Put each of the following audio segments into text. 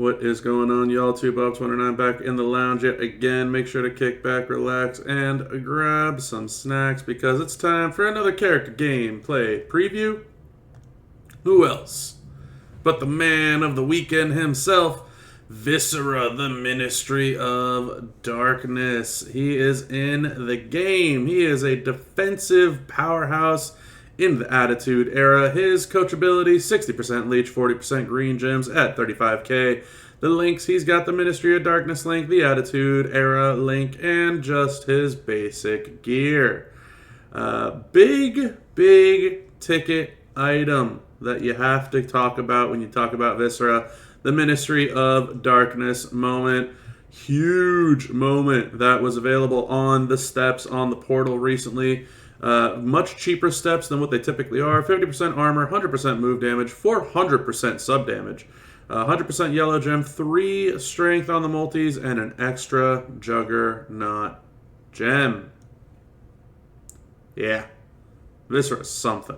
What is going on, y'all? 2Bob29 back in the lounge yet again. Make sure to kick back, relax, and grab some snacks because it's time for another character gameplay preview. Who else but the man of the weekend himself, Viscera, the Ministry of Darkness. He is in the game. He is a defensive powerhouse in the Attitude Era. His coachability, 60% leech, 40% green gems at 35k. The links, he's got the Ministry of Darkness link, the Attitude Era link, and just his basic gear. Big ticket item that you have to talk about when you talk about Viscera. The Ministry of Darkness moment. Huge moment that was available on the steps on the portal recently. Much cheaper steps than what they typically are. 50% armor, 100% move damage, 400% sub damage, 100% yellow gem, 3 strength on the multis, and an extra juggernaut gem. Yeah, this is something.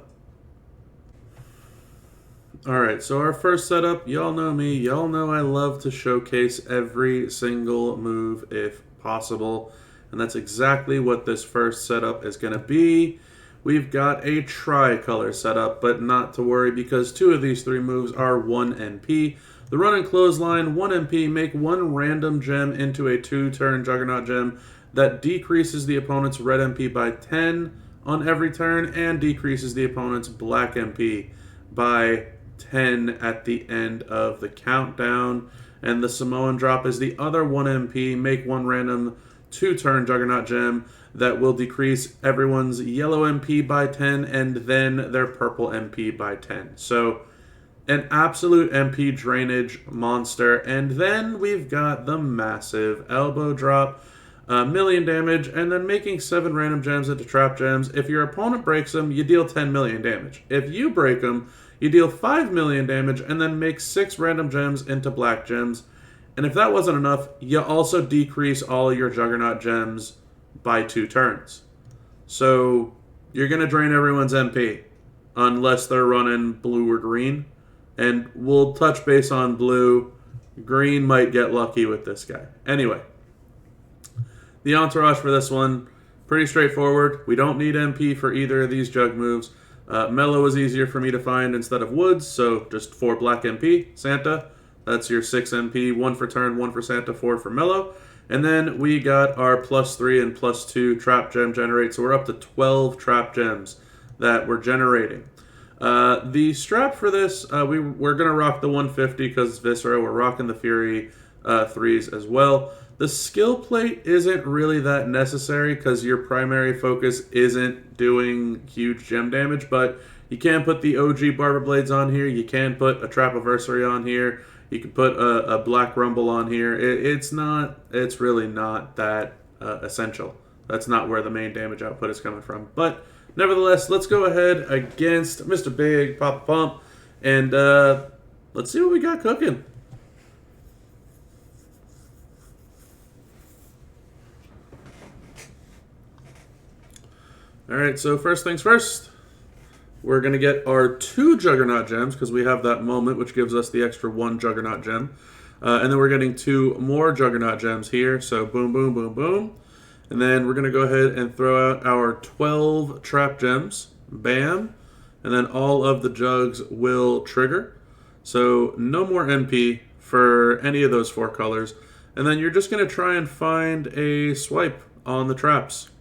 Alright, so our first setup, y'all know me, y'all know I love to showcase every single move if possible. And that's exactly what this first setup is going to be. We've got a tricolor setup, but not to worry because 2 of these 3 moves are 1 NP. The run and clothesline, 1 NP, make 1 random gem into a 2-turn juggernaut gem that decreases the opponent's red MP by 10 on every turn and decreases the opponent's black MP by 10 at the end of the countdown. And the Samoan drop is the other 1 MP, make 1 random 2-turn juggernaut gem that will decrease everyone's yellow MP by 10 and then their purple MP by 10. So an absolute MP drainage monster. And then we've got the massive elbow drop, million damage, and then making 7 random gems into trap gems. If your opponent breaks them, you deal 10 million damage. If you break them, you deal 5 million damage and then make 6 random gems into black gems. And if that wasn't enough, you also decrease all your Juggernaut gems by 2 turns. So you're going to drain everyone's MP unless they're running blue or green. And we'll touch base on blue. Green might get lucky with this guy. Anyway, the entourage for this one, pretty straightforward. We don't need MP for either of these jug moves. Mellow is easier for me to find instead of Woods, so just 4 black MP. Santa. That's your 6 MP, 1 for turn, 1 for Santa, 4 for Mellow. And then we got our +3 and +2 trap gem generate. So we're up to 12 trap gems that we're generating. The strap for this, we're going to rock the 150 because Viscera. We're rocking the Fury 3s as well. The skill plate isn't really that necessary because your primary focus isn't doing huge gem damage, but you can put the OG Barber Blades on here. You can put a Trapiversary on here. You can put a Black Rumble on here. It's really not that essential. That's not where the main damage output is coming from. But nevertheless, let's go ahead against Mr. Big Papa Pump, and let's see what we got cooking. Alright, so first things first. We're going to get our 2 Juggernaut gems because we have that moment, which gives us the extra 1 Juggernaut gem. And then we're getting 2 more Juggernaut gems here. So boom, boom, boom, boom. And then we're going to go ahead and throw out our 12 trap gems. Bam. And then all of the jugs will trigger. So no more MP for any of those 4 colors. And then you're just going to try and find a swipe on the traps.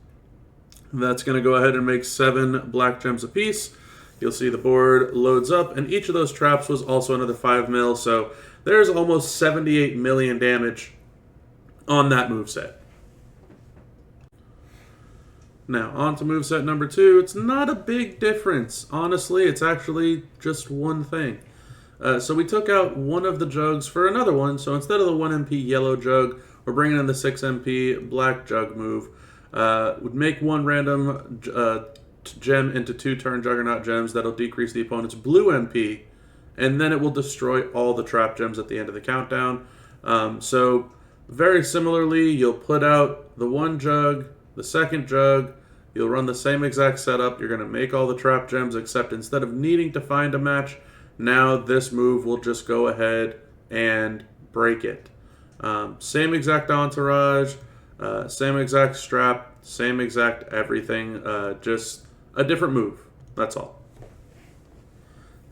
That's going to go ahead and make 7 black gems apiece. You'll see the board loads up, and each of those traps was also another 5 mil, so there's almost 78 million damage on that moveset. Now, on to moveset number 2. It's not a big difference. Honestly, it's actually just one thing. So we took out one of the jugs for another one, so instead of the 1 MP yellow jug, we're bringing in the 6 MP black jug move. Would make 1 random gem into 2-turn Juggernaut gems that'll decrease the opponent's blue MP, and then it will destroy all the trap gems at the end of the countdown. So very similarly, you'll put out the 1 jug, the 2nd jug, you'll run the same exact setup, you're going to make all the trap gems, except instead of needing to find a match, now this move will just go ahead and break it. Same exact entourage, same exact strap, same exact everything, just a different move. That's all.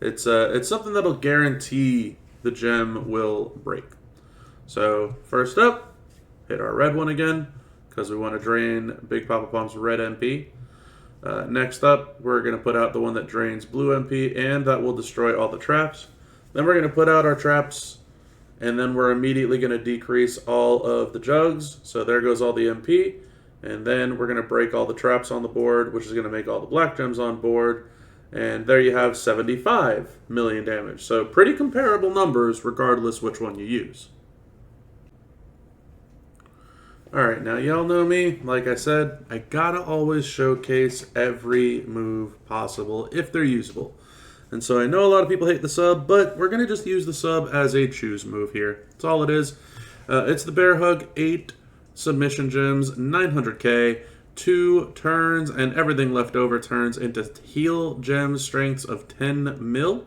It's something that'll guarantee the gem will break. So first up, hit our red one again, because we want to drain Big Papa Pump's red MP. Next up, we're going to put out the one that drains blue MP, and that will destroy all the traps. Then we're going to put out our traps, and then we're immediately going to decrease all of the jugs. So there goes all the MP, and then we're going to break all the traps on the board, which is going to make all the black gems on board. And there you have 75 million damage. So pretty comparable numbers regardless which one you use. Alright, now y'all know me. Like I said, I gotta always showcase every move possible if they're usable. And so I know a lot of people hate the sub, but we're gonna just use the sub as a choose move here. That's all it is. It's the Bear Hug, 8 submission gems, 900k, 2 turns, and everything left over turns into heal gem strengths of 10 mil.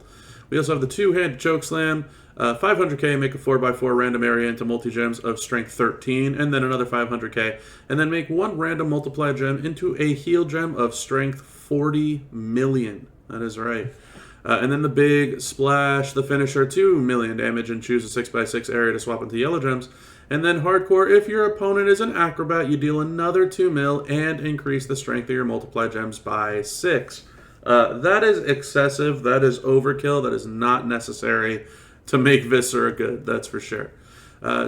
We also have the 2-handed choke slam, 500k, make a 4x4 random area into multi-gems of strength 13, and then another 500k, and then make 1 random multiply gem into a heal gem of strength 40 million. That is right. And then the big splash, the finisher, 2 million damage, and choose a 6x6 area to swap into yellow gems. And then hardcore, if your opponent is an acrobat, you deal another 2 mil and increase the strength of your multiply gems by 6. That is excessive. That is overkill. That is not necessary to make Viscera good, that's for sure.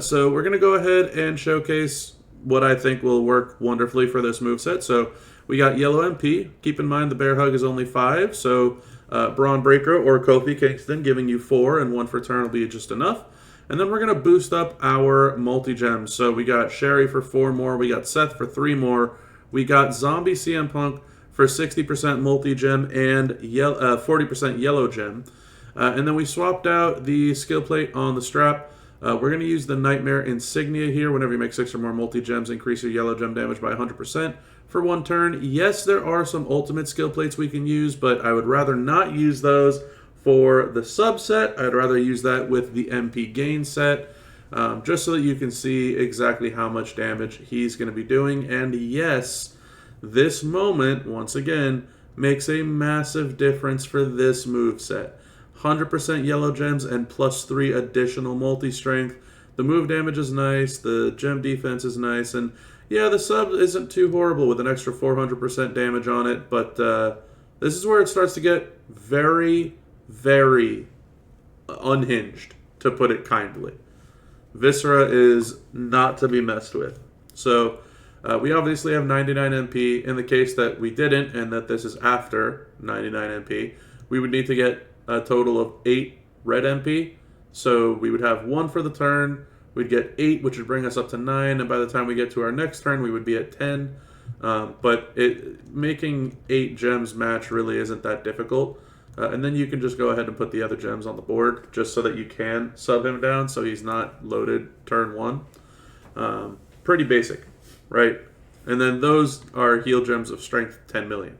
So we're going to go ahead and showcase what I think will work wonderfully for this moveset. So we got yellow MP. Keep in mind the Bear Hug is only 5, so Braun Breaker or Kofi Kingston giving you 4, and 1 for turn will be just enough. And then we're going to boost up our multi-gems. So we got Sherry for 4 more, we got Seth for 3 more, we got Zombie CM Punk for 60% multi-gem and 40% yellow gem. And then we swapped out the skill plate on the strap. We're going to use the Nightmare Insignia here. Whenever you make 6 or more multi-gems, increase your yellow gem damage by 100% for 1 turn. Yes, there are some ultimate skill plates we can use, but I would rather not use those for the subset. I'd rather use that with the MP gain set, just so that you can see exactly how much damage he's going to be doing. And yes, this moment, once again, makes a massive difference for this moveset. 100% yellow gems and plus 3 additional multi-strength. The move damage is nice, the gem defense is nice, and yeah, the sub isn't too horrible with an extra 400% damage on it, but this is where it starts to get very, very unhinged, to put it kindly. Viscera is not to be messed with. So we obviously have 99 MP. In the case that we didn't, and that this is after 99 MP, we would need to get a total of 8 red MP. So we would have 1 for the turn, we'd get 8, which would bring us up to 9, and by the time we get to our next turn, we would be at 10. But making 8 gems match really isn't that difficult. And then you can just go ahead and put the other gems on the board, just so that you can sub him down so he's not loaded turn 1. Pretty basic, right? And then those are heal gems of strength 10 million.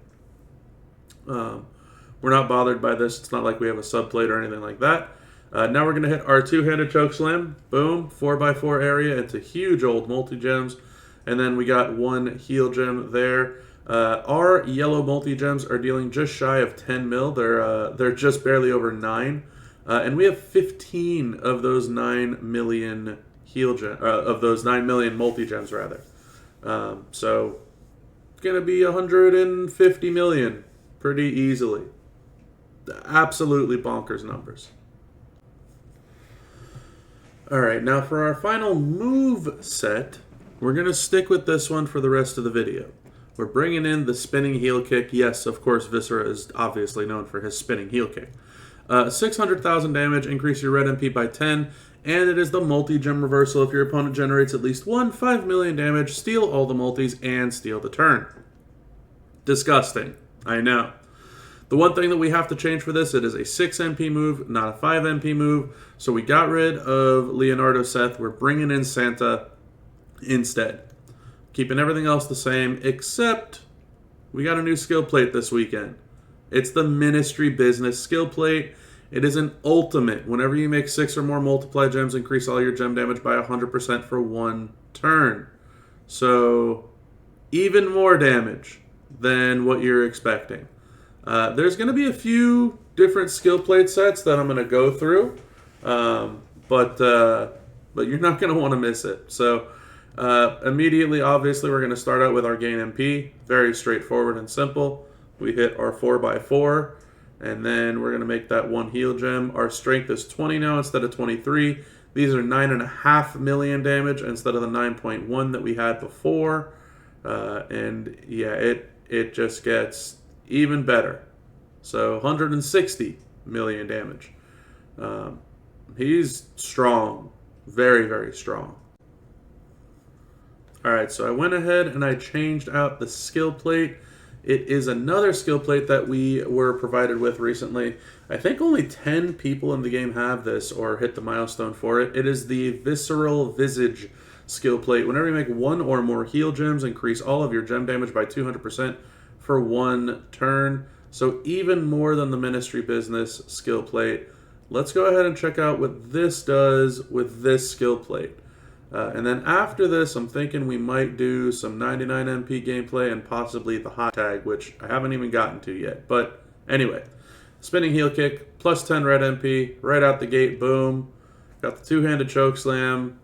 We're not bothered by this. It's not like we have a subplate or anything like that. Now we're going to hit our 2-handed choke slam. Boom. 4x4 area. It's a huge old multi-gems. And then we got 1 heal gem there. Our yellow multi-gems are dealing just shy of 10 mil. They're just barely over 9. And we have 15 of those 9 million heal gem, of those 9 million multi-gems rather. So it's going to be 150 million pretty easily. Absolutely bonkers numbers. Alright, now for our final move set, we're going to stick with this one for the rest of the video. We're bringing in the spinning heel kick. Yes, of course, Viscera is obviously known for his spinning heel kick. 600,000 damage, increase your red MP by 10, and it is the multi-gem reversal. If your opponent generates at least 5 million damage, steal all the multis, and steal the turn. Disgusting, I know. The one thing that we have to change for this, it is a 6 MP move, not a 5 MP move. So we got rid of Leonardo Seth. We're bringing in Santa instead. Keeping everything else the same, except we got a new skill plate this weekend. It's the Ministry Business skill plate. It is an ultimate. Whenever you make 6 or more multiply gems, increase all your gem damage by 100% for 1 turn. So even more damage than what you're expecting. There's going to be a few different skill plate sets that I'm going to go through, but you're not going to want to miss it. So immediately, obviously, we're going to start out with our gain MP. Very straightforward and simple. We hit our 4x4, and then we're going to make that 1 heal gem. Our strength is 20 now instead of 23. These are 9.5 million damage instead of the 9.1 that we had before. And yeah, it just gets even better. So 160 million damage. He's strong. Very, very strong. Alright, so I went ahead and I changed out the skill plate. It is another skill plate that we were provided with recently. I think only 10 people in the game have this or hit the milestone for it. It is the Visceral Visage skill plate. Whenever you make 1 or more heal gems, increase all of your gem damage by 200% for 1 turn. So even more than the Ministry Business skill plate. Let's go ahead and check out what this does with this skill plate. And then after this, I'm thinking we might do some 99 MP gameplay and possibly the hot tag, which I haven't even gotten to yet. But anyway, spinning heel kick, plus 10 red MP, right out the gate, boom. Got the two-handed choke slam,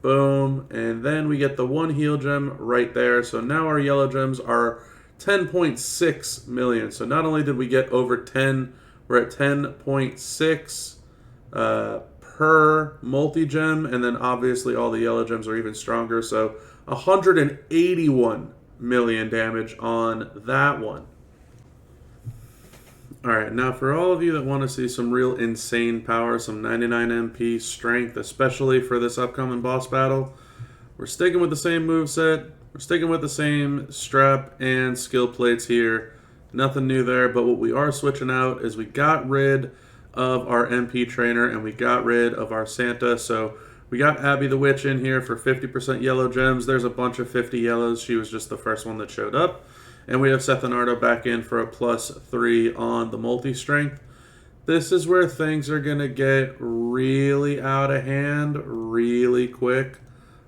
boom. And then we get the 1 heal gem right there. So now our yellow gems are 10.6 million. So not only did we get over 10, we're at 10.6 per multi-gem, and then obviously all the yellow gems are even stronger, so 181 million damage on that one. Alright, now for all of you that want to see some real insane power, some 99 MP strength, especially for this upcoming boss battle, we're sticking with the same moveset, we're sticking with the same strap and skill plates here. Nothing new there, but what we are switching out is we got rid of our MP trainer and we got rid of our Santa. So we got Abby the Witch in here for 50% yellow gems. There's a bunch of 50 yellows. She was just the first one that showed up. And we have Seth and Ardo back in for a +3 on the multi-strength. This is where things are going to get really out of hand really quick.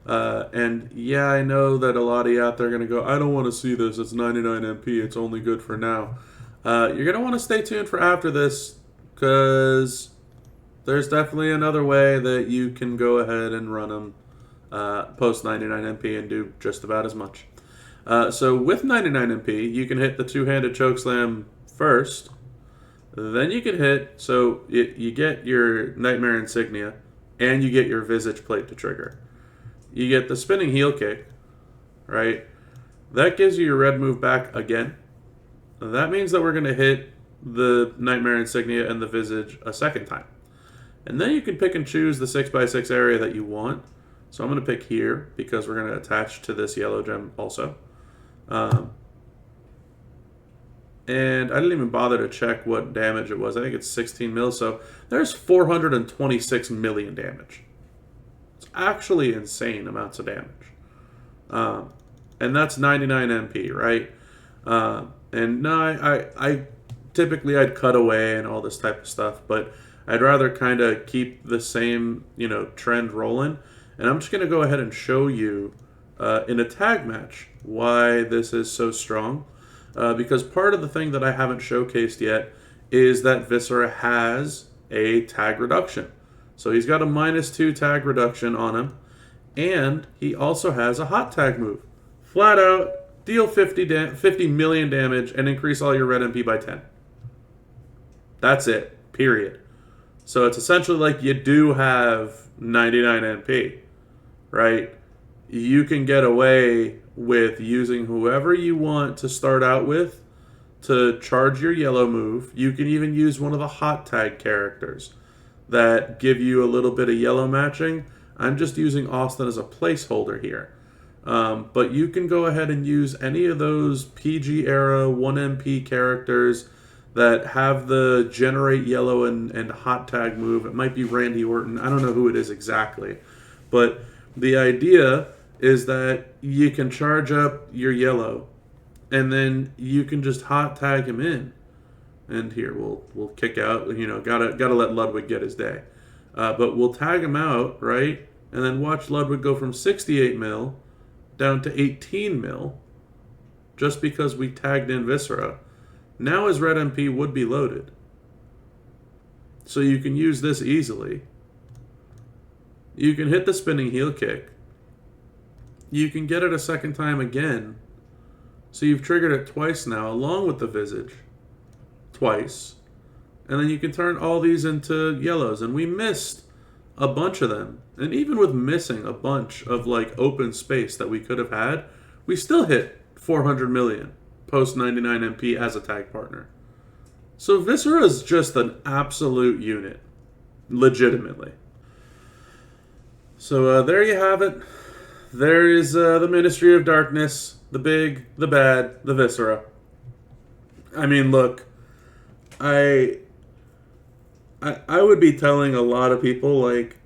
And yeah, I know that a lot of you out there are going to go, I don't want to see this. It's 99 MP. It's only good for now. You're going to want to stay tuned for after this, because there's definitely another way that you can go ahead and run them post 99 MP and do just about as much. So with 99 MP, you can hit the two-handed chokeslam first. Then you can hit, so you get your Nightmare Insignia, and you get your Visage Plate to trigger. You get the spinning heel kick, right? That gives you your red move back again. That means that we're going to hit the Nightmare Insignia and the Visage a second time. And then you can pick and choose the 6x6 area that you want. So I'm going to pick here because we're going to attach to this yellow gem also. And I didn't even bother to check what damage it was. I think it's 16 mil, so there's 426 million damage. It's actually insane amounts of damage. And that's 99 MP, right? And no, I typically I'd cut away and all this type of stuff, but I'd rather kind of keep the same, trend rolling. And I'm just going to go ahead and show you in a tag match why this is so strong. Because part of the thing that I haven't showcased yet is that Viscera has a tag reduction. So he's got a -2 tag reduction on him, and he also has a hot tag move. Flat out, deal 50 million damage and increase all your red MP by 10. That's it, period. So it's essentially like you do have 99 MP, right? You can get away with using whoever you want to start out with to charge your yellow move. You can even use one of the hot tag characters that give you a little bit of yellow matching. I'm just using Austin as a placeholder here. But you can go ahead and use any of those PG era 1 MP characters that have the generate yellow and hot tag move. It might be Randy Orton. I don't know who it is exactly. But the idea is that you can charge up your yellow and then you can just hot tag him in, And here, we'll kick out, gotta let Ludwig get his day. But we'll tag him out, right? And then watch Ludwig go from 68 mil down to 18 mil just because we tagged in Viscera. Now his red MP would be loaded. So you can use this easily. You can hit the spinning heel kick. You can get it a second time again. So you've triggered it twice now, along with the Visage. Twice. And then you can turn all these into yellows. And we missed a bunch of them. And even with missing a bunch of like open space that we could have had, we still hit 400 million post 99 MP as a tag partner. So Viscera is just an absolute unit. Legitimately. So there you have it. There is the Ministry of Darkness, the big, the bad, the Viscera. I mean, look, I would be telling a lot of people, like,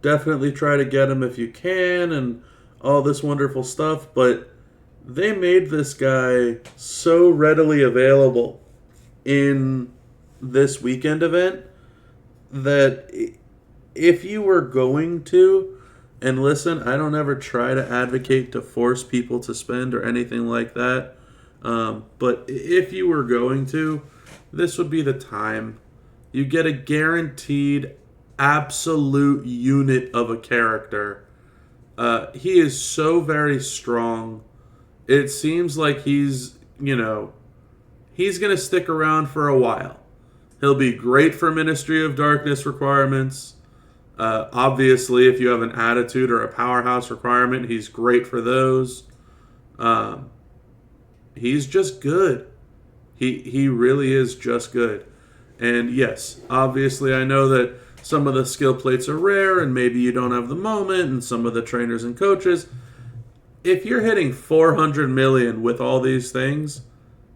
definitely try to get him if you can and all this wonderful stuff, but they made this guy so readily available in this weekend event that if you were going to, and listen, I don't ever try to advocate to force people to spend or anything like that, but if you were going to, this would be the time. You get a guaranteed absolute unit of a character. He is so very strong. It seems like he's going to stick around for a while. He'll be great for Ministry of Darkness requirements. Obviously, if you have an attitude or a powerhouse requirement, he's great for those. He's just good. He really is just good. And yes, obviously I know that some of the skill plates are rare and maybe you don't have the moment and some of the trainers and coaches. If you're hitting 400 million with all these things,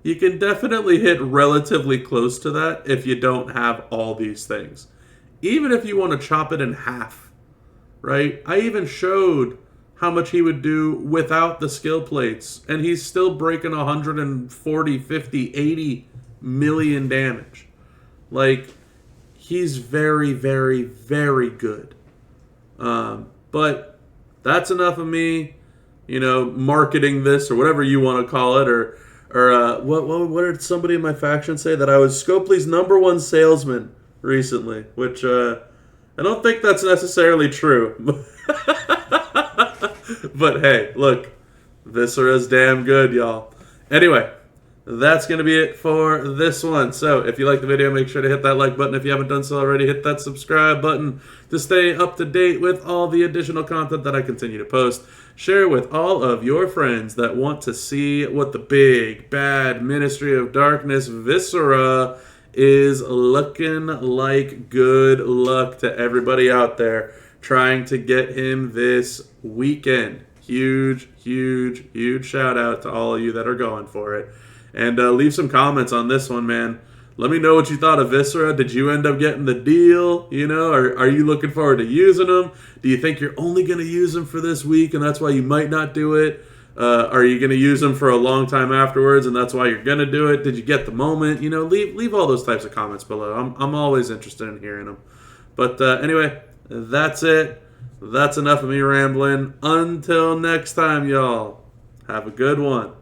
you can definitely hit relatively close to that if you don't have all these things. Even if you want to chop it in half, right? I even showed how much he would do without the skill plates, and he's still breaking 140, 50, 80 million damage. Like, he's very, very, very good. But that's enough of me, marketing this or whatever you want to call it, or what did somebody in my faction say? That I was Scopely's #1 salesman recently, which I don't think that's necessarily true. But hey, look, Viscera's damn good, y'all. Anyway, that's going to be it for this one. So if you like the video, make sure to hit that like button. If you haven't done so already, hit that subscribe button to stay up to date with all the additional content that I continue to post. Share with all of your friends that want to see what the big, bad Ministry of Darkness Viscera is looking like. Good luck to everybody out there trying to get him this weekend. Huge, huge, huge shout out to all of you that are going for it. And leave some comments on this one, man. Let me know what you thought of Viscera. Did you end up getting the deal? Are you looking forward to using them? Do you think you're only going to use them for this week and that's why you might not do it? Are you going to use them for a long time afterwards and that's why you're going to do it? Did you get the moment? Leave all those types of comments below. I'm always interested in hearing them. But anyway, that's it. That's enough of me rambling. Until next time, y'all. Have a good one.